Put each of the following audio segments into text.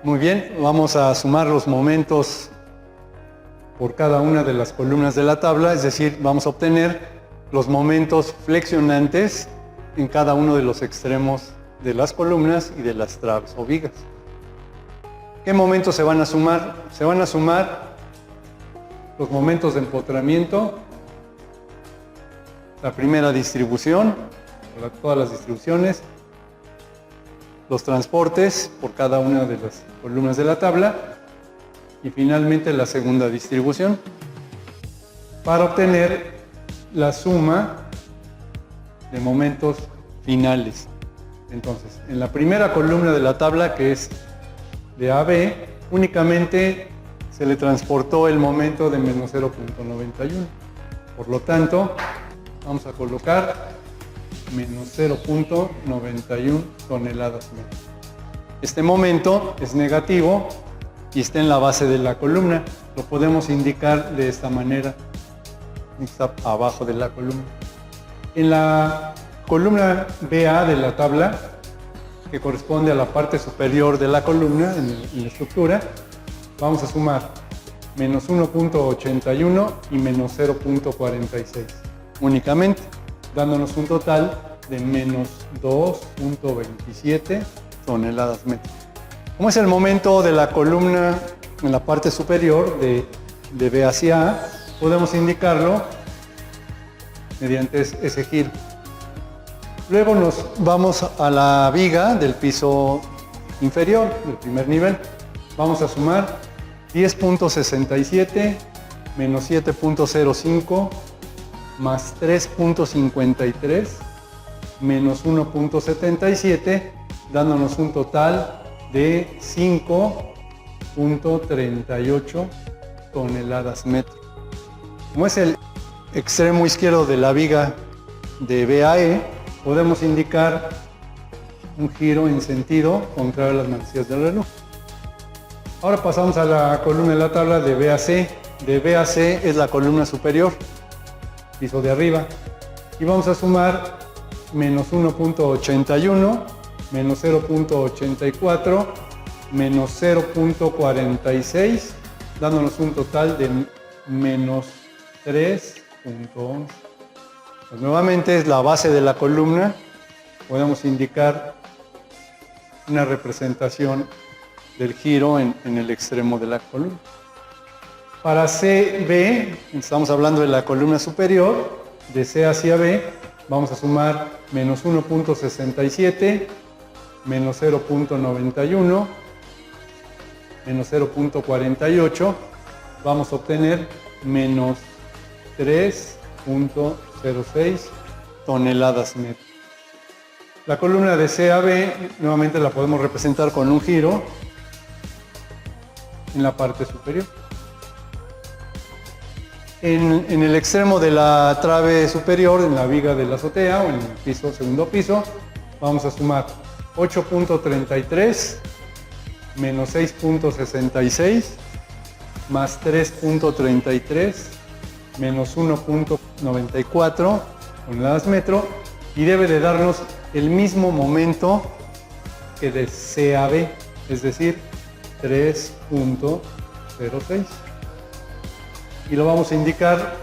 Muy bien, vamos a sumar los momentos por cada una de las columnas de la tabla, es decir, vamos a obtener los momentos flexionantes en cada uno de los extremos de las columnas y de las traves o vigas. ¿Qué momentos se van a sumar? Se van a sumar los momentos de empotramiento, la primera distribución, todas las distribuciones, los transportes por cada una de las columnas de la tabla y finalmente la segunda distribución para obtener la suma de momentos finales. Entonces, en la primera columna de la tabla, que es de AB, únicamente se le transportó el momento de menos 0.91. Por lo tanto, vamos a colocar menos 0.91 toneladas metro. Este momento es negativo y está en la base de la columna. Lo podemos indicar de esta manera. Está abajo de la columna. En la columna BA de la tabla, que corresponde a la parte superior de la columna en la estructura, vamos a sumar menos 1.81 y menos 0.46 únicamente, dándonos un total de menos 2.27 toneladas metro. Como es el momento de la columna en la parte superior de B hacia A, podemos indicarlo mediante ese giro. Luego nos vamos a la viga del piso inferior, del primer nivel. Vamos a sumar 10.67 menos 7.05 más 3.53 menos 1.77, dándonos un total de 5.38 toneladas metro. Como es el extremo izquierdo de la viga de BAE, podemos indicar un giro en sentido contrario a las manecillas del reloj. Ahora pasamos a la columna de la tabla de BAC. De BAC es la columna superior, piso de arriba, y vamos a sumar menos 1.81, menos 0.84, menos 0.46, dándonos un total de menos 3.11. Pues nuevamente es la base de la columna. Podemos indicar una representación del giro en el extremo de la columna. Para CB, estamos hablando de la columna superior, de C hacia B, vamos a sumar menos 1.67, menos 0.91, menos 0.48, vamos a obtener menos 3.06 toneladas metro. La columna de C a B nuevamente la podemos representar con un giro en la parte superior. En el extremo de la trave superior, en la viga de la azotea o en el piso, segundo piso, vamos a sumar 8.33 menos 6.66 más 3.33 menos 1.94 toneladas metro, y debe de darnos el mismo momento que de CAB, es decir, 3.06. Y lo vamos a indicar,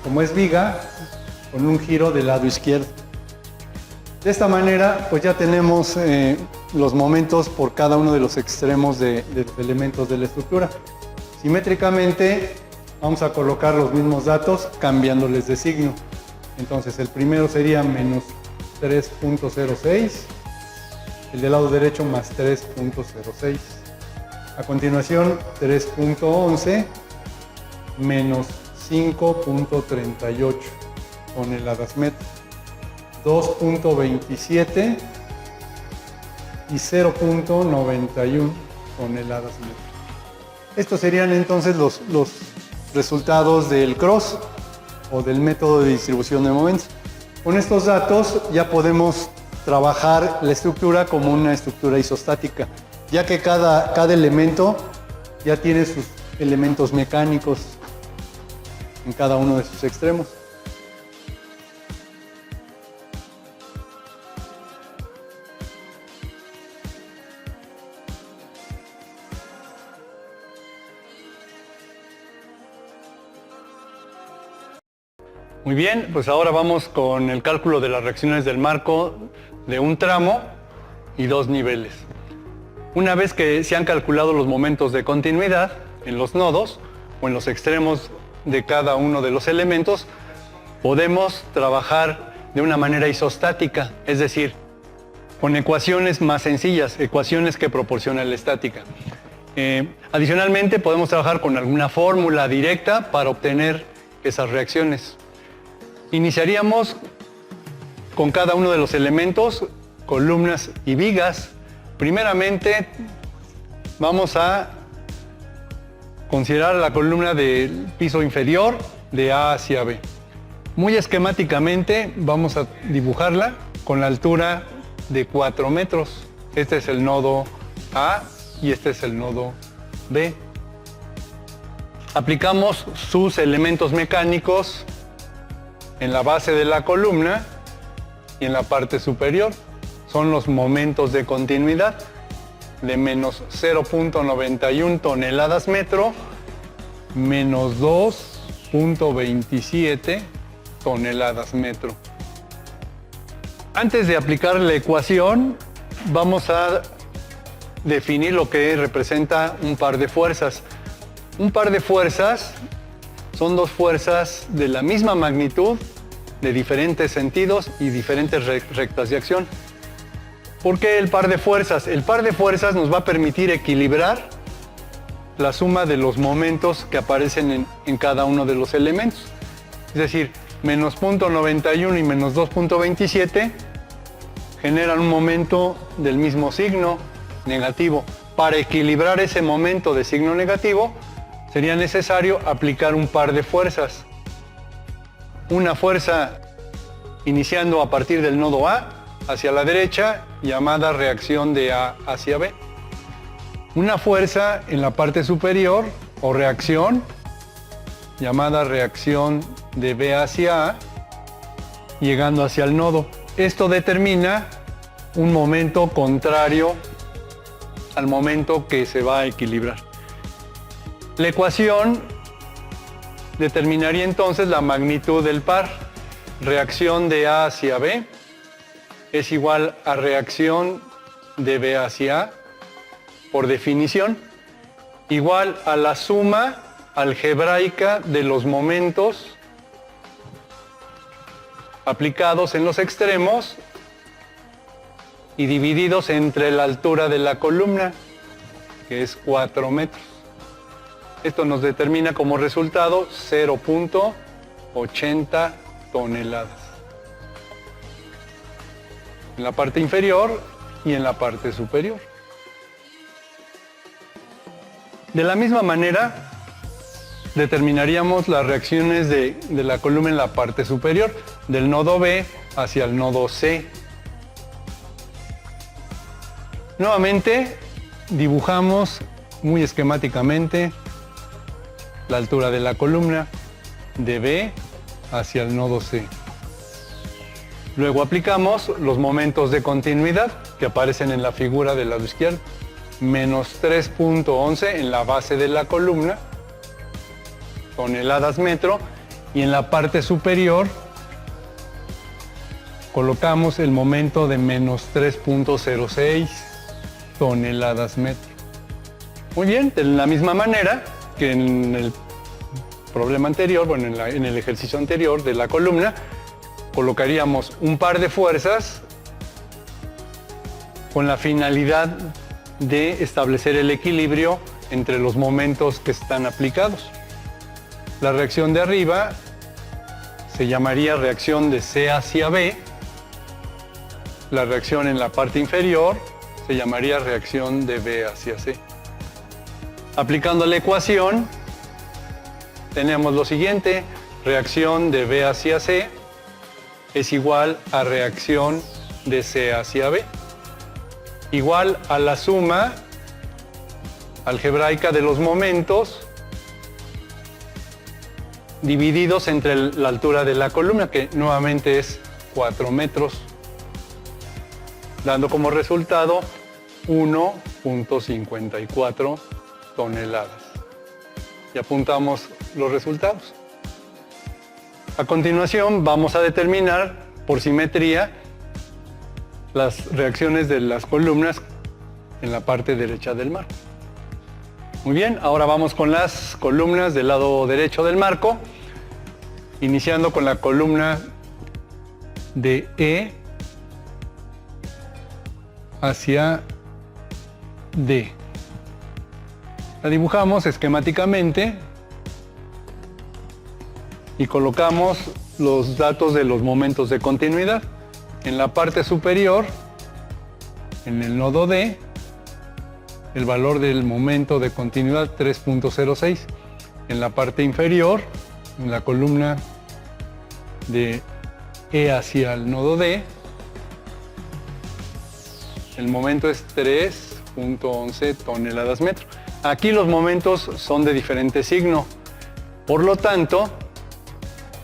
como es viga, con un giro del lado izquierdo. De esta manera, pues ya tenemos los momentos por cada uno de los extremos de los elementos de la estructura. Simétricamente, vamos a colocar los mismos datos cambiándoles de signo. Entonces, el primero sería menos 3.06, el del lado derecho más 3.06. A continuación, 3.11 menos 5.38 toneladas metro, 2.27 y 0.91 toneladas metro. Estos serían entonces los resultados del cross o del método de distribución de momentos. Con estos datos ya podemos trabajar la estructura como una estructura isostática, ya que cada elemento ya tiene sus elementos mecánicos en cada uno de sus extremos. Muy bien, pues ahora vamos con el cálculo de las reacciones del marco de un tramo y dos niveles. Una vez que se han calculado los momentos de continuidad en los nodos o en los extremos de cada uno de los elementos, podemos trabajar de una manera isostática, es decir, con ecuaciones más sencillas, ecuaciones que proporciona la estática. Adicionalmente, podemos trabajar con alguna fórmula directa para obtener esas reacciones. Iniciaríamos con cada uno de los elementos, columnas y vigas. Primeramente, vamos a considerar la columna del piso inferior de A hacia B. Muy esquemáticamente vamos a dibujarla con la altura de 4 metros. Este es el nodo A y este es el nodo B. Aplicamos sus elementos mecánicos en la base de la columna y en la parte superior. Son los momentos de continuidad de menos 0.91 toneladas metro, menos 2.27 toneladas metro. Antes de aplicar la ecuación, vamos a definir lo que representa un par de fuerzas. Un par de fuerzas son dos fuerzas de la misma magnitud, de diferentes sentidos y diferentes rectas de acción. ¿Por qué el par de fuerzas? El par de fuerzas nos va a permitir equilibrar la suma de los momentos que aparecen en cada uno de los elementos. Es decir, menos 0.91 y menos 2.27 generan un momento del mismo signo, negativo. Para equilibrar ese momento de signo negativo, sería necesario aplicar un par de fuerzas. Una fuerza iniciando a partir del nodo A hacia la derecha, llamada reacción de A hacia B. Una fuerza en la parte superior o reacción, llamada reacción de B hacia A, llegando hacia el nodo. Esto determina un momento contrario al momento que se va a equilibrar. La ecuación determinaría entonces la magnitud del par. Reacción de A hacia B es igual a reacción de B hacia A, por definición, igual a la suma algebraica de los momentos aplicados en los extremos y divididos entre la altura de la columna, que es 4 metros. Esto nos determina como resultado 0.80 toneladas. En la parte inferior y en la parte superior. De la misma manera, determinaríamos las reacciones de la columna en la parte superior, del nodo B hacia el nodo C. Nuevamente, dibujamos muy esquemáticamente la altura de la columna de B hacia el nodo C. Luego aplicamos los momentos de continuidad que aparecen en la figura del lado izquierdo. Menos 3.11 en la base de la columna, toneladas metro, y en la parte superior colocamos el momento de menos 3.06 toneladas metro. Muy bien, de la misma manera que en el problema anterior, bueno, en el ejercicio anterior de la columna, colocaríamos un par de fuerzas con la finalidad de establecer el equilibrio entre los momentos que están aplicados. La reacción de arriba se llamaría reacción de C hacia B. La reacción en la parte inferior se llamaría reacción de B hacia C. Aplicando la ecuación, tenemos lo siguiente: reacción de B hacia C es igual a reacción de C hacia B, igual a la suma algebraica de los momentos divididos entre la altura de la columna, que nuevamente es 4 metros, dando como resultado 1.54 toneladas. Y apuntamos los resultados. A continuación vamos a determinar por simetría las reacciones de las columnas en la parte derecha del marco. Muy bien, ahora vamos con las columnas del lado derecho del marco, iniciando con la columna de E hacia D. La dibujamos esquemáticamente y colocamos los datos de los momentos de continuidad. En la parte superior, en el nodo D, el valor del momento de continuidad 3.06. En la parte inferior, en la columna de E hacia el nodo D, el momento es 3.11 toneladas metro. Aquí los momentos son de diferente signo. Por lo tanto,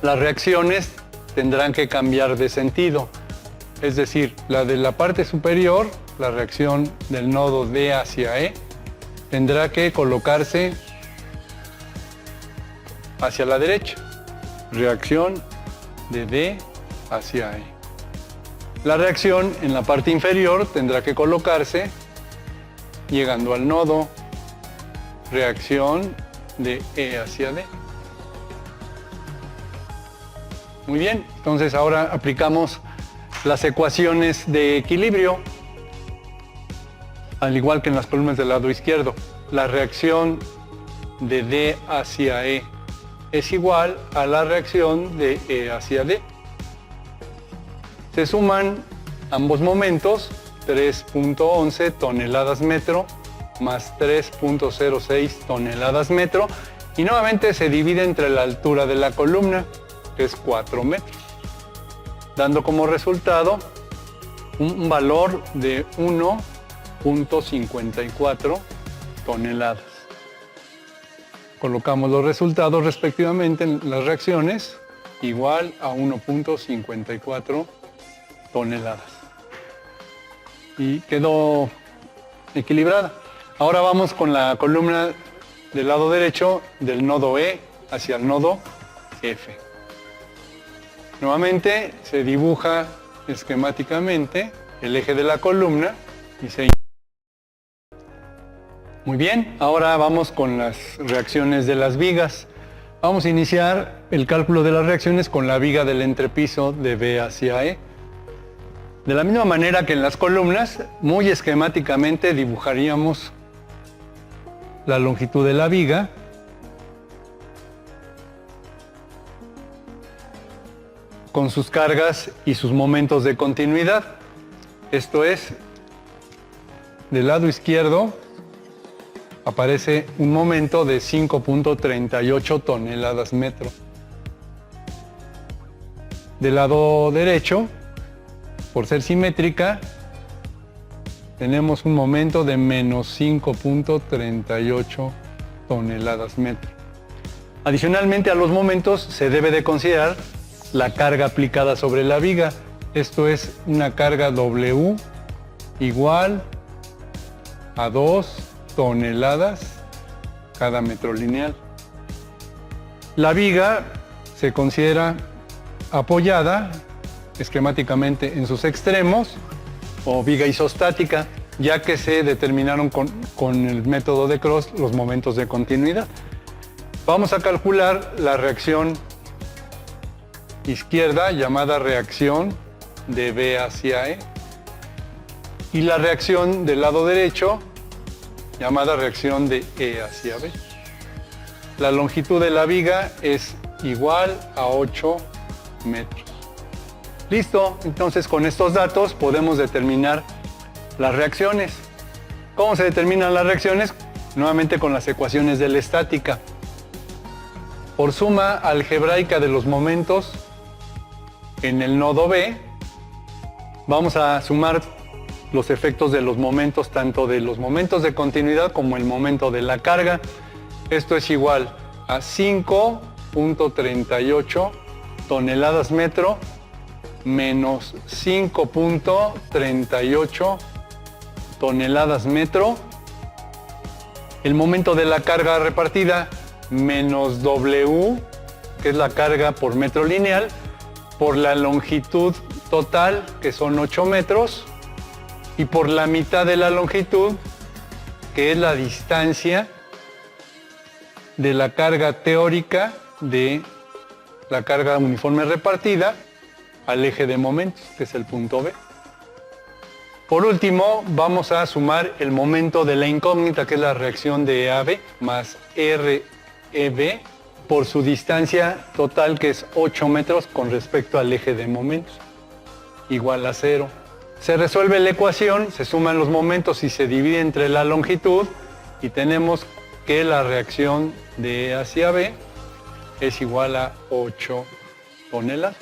las reacciones tendrán que cambiar de sentido. Es decir, la de la parte superior, la reacción del nodo D hacia E, tendrá que colocarse hacia la derecha. Reacción de D hacia E. La reacción en la parte inferior tendrá que colocarse llegando al nodo. Reacción de E hacia D. Muy bien, entonces ahora aplicamos las ecuaciones de equilibrio, al igual que en las columnas del lado izquierdo. La reacción de D hacia E es igual a la reacción de E hacia D. Se suman ambos momentos, 3.11 toneladas metro más 3.06 toneladas metro, y nuevamente se divide entre la altura de la columna, que es 4 metros, dando como resultado un valor de 1.54 toneladas. Colocamos los resultados respectivamente en las reacciones, igual a 1.54 toneladas. Y quedó equilibrada. Ahora vamos con la columna del lado derecho del nodo E hacia el nodo F. Nuevamente se dibuja esquemáticamente el eje de la columna y se... Muy bien, ahora vamos con las reacciones de las vigas. Vamos a iniciar el cálculo de las reacciones con la viga del entrepiso de B hacia E. De la misma manera que en las columnas, muy esquemáticamente dibujaríamos la longitud de la viga con sus cargas y sus momentos de continuidad. Esto es, del lado izquierdo aparece un momento de 5.38 toneladas metro. Del lado derecho, por ser simétrica, tenemos un momento de menos 5.38 toneladas metro. Adicionalmente a los momentos se debe de considerar la carga aplicada sobre la viga. Esto es una carga W igual a 2 toneladas cada metro lineal. La viga se considera apoyada esquemáticamente en sus extremos o viga isostática, ya que se determinaron con el método de Cross los momentos de continuidad. Vamos a calcular la reacción izquierda, llamada reacción de B hacia E, y la reacción del lado derecho, llamada reacción de E hacia B. La longitud de la viga es igual a 8 metros. Listo, entonces con estos datos podemos determinar las reacciones. ¿Cómo se determinan las reacciones? Nuevamente con las ecuaciones de la estática. Por suma algebraica de los momentos en el nodo B, vamos a sumar los efectos de los momentos, tanto de los momentos de continuidad como el momento de la carga. Esto es igual a 5.38 toneladas metro menos 5.38 toneladas metro. El momento de la carga repartida menos W, que es la carga por metro lineal, por la longitud total, que son 8 metros, y por la mitad de la longitud, que es la distancia de la carga teórica de la carga uniforme repartida al eje de momentos, que es el punto B. Por último, vamos a sumar el momento de la incógnita, que es la reacción de EAB más REB por su distancia total, que es 8 metros con respecto al eje de momentos, igual a 0. Se resuelve la ecuación, se suman los momentos y se divide entre la longitud y tenemos que la reacción de E hacia B es igual a 8 toneladas.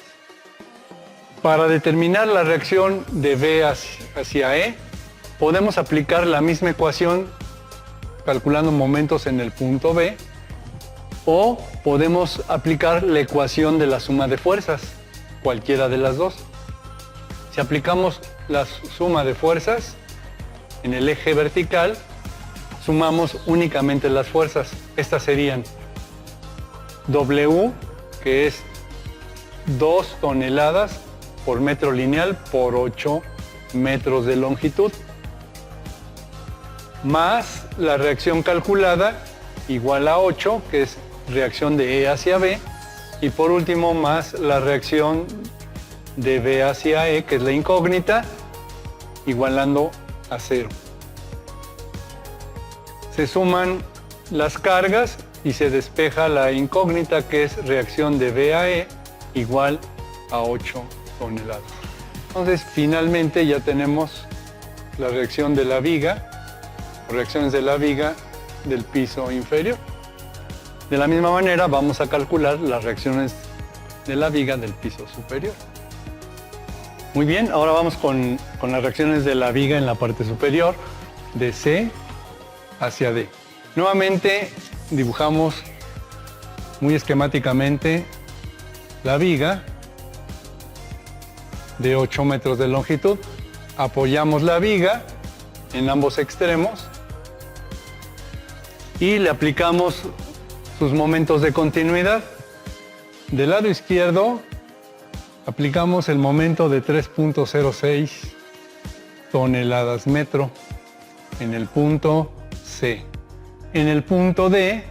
Para determinar la reacción de B hacia E, podemos aplicar la misma ecuación calculando momentos en el punto B, o podemos aplicar la ecuación de la suma de fuerzas, cualquiera de las dos. Si aplicamos la suma de fuerzas en el eje vertical, sumamos únicamente las fuerzas. Estas serían W, que es 2 toneladas por metro lineal por 8 metros de longitud, más la reacción calculada igual a 8, que es reacción de E hacia B, y por último más la reacción de B hacia E, que es la incógnita, igualando a 0. Se suman las cargas y se despeja la incógnita, que es reacción de B a E igual a 8 toneladas. Entonces, finalmente ya tenemos la reacción de la viga, o reacciones de la viga del piso inferior. De la misma manera, vamos a calcular las reacciones de la viga del piso superior. Muy bien, ahora vamos con las reacciones de la viga en la parte superior, de C hacia D. Nuevamente dibujamos muy esquemáticamente la viga de 8 metros de longitud. Apoyamos la viga en ambos extremos y le aplicamos sus momentos de continuidad. Del lado izquierdo aplicamos el momento de 3.06 toneladas metro en el punto C. En el punto D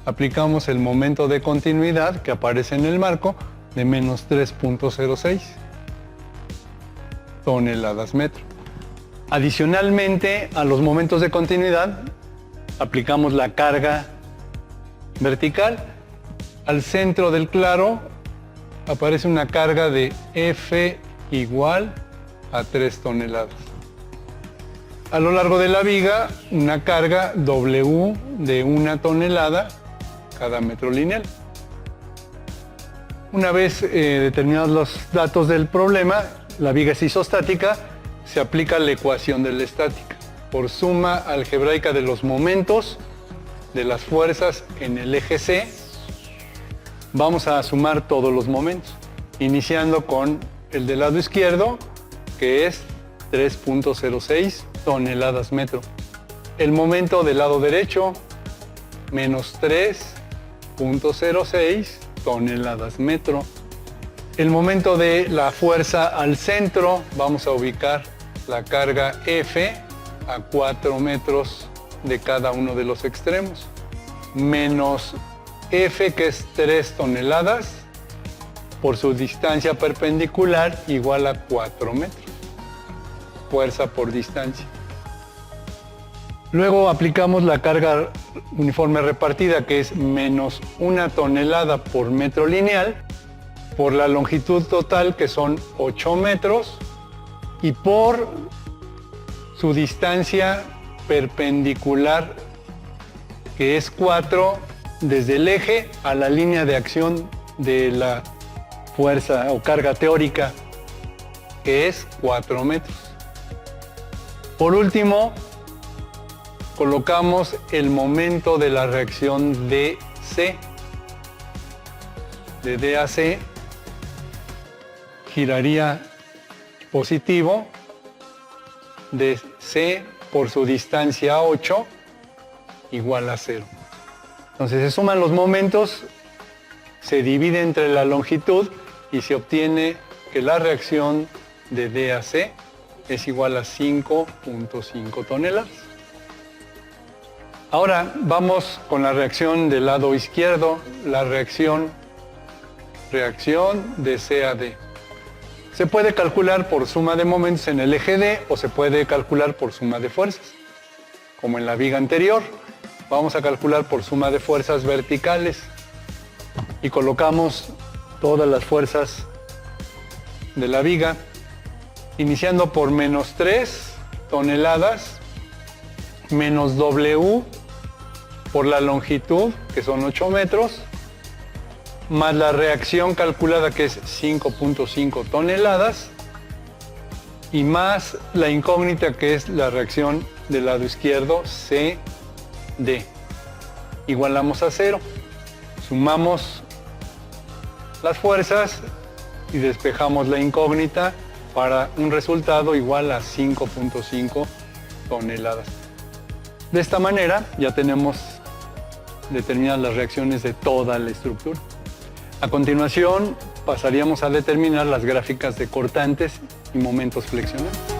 aplicamos el momento de continuidad que aparece en el marco de menos 3.06 toneladas metro. Adicionalmente a los momentos de continuidad aplicamos la carga vertical. Al centro del claro aparece una carga de F igual a 3 toneladas. A lo largo de la viga, una carga W de 1 tonelada cada metro lineal. Una vez determinados los datos del problema, la viga es isostática, se aplica la ecuación de la estática. Por suma algebraica de los momentos de las fuerzas en el eje C, vamos a sumar todos los momentos, iniciando con el del lado izquierdo, que es 3.06 toneladas metro. El momento del lado derecho, menos 3.06 toneladas metro. El momento de la fuerza al centro, vamos a ubicar la carga F a 4 metros de cada uno de los extremos, menos F, que es 3 toneladas, por su distancia perpendicular igual a 4 metros. Fuerza por distancia. Luego aplicamos la carga uniforme repartida, que es menos 1 tonelada por metro lineal, por la longitud total, que son 8 metros, y por su distancia perpendicular, que es 4, desde el eje a la línea de acción de la fuerza o carga teórica, que es 4 metros. Por último, colocamos el momento de la reacción de C. De D a C giraría positivo, de C por su distancia 8 igual a 0. Entonces se suman los momentos se divide entre la longitud y se obtiene que la reacción de D a C es igual a 5.5 toneladas. Ahora vamos con la reacción del lado izquierdo, la reacción de C a D. Se puede calcular por suma de momentos en el eje D o se puede calcular por suma de fuerzas, como en la viga anterior. Vamos a calcular por suma de fuerzas verticales y colocamos todas las fuerzas de la viga, iniciando por menos 3 toneladas menos W por la longitud, que son 8 metros, más la reacción calculada, que es 5.5 toneladas, y más la incógnita, que es la reacción del lado izquierdo, CD. Igualamos a 0. Sumamos las fuerzas y despejamos la incógnita para un resultado igual a 5.5 toneladas. De esta manera ya tenemos determinadas las reacciones de toda la estructura. A continuación pasaríamos a determinar las gráficas de cortantes y momentos flexionantes.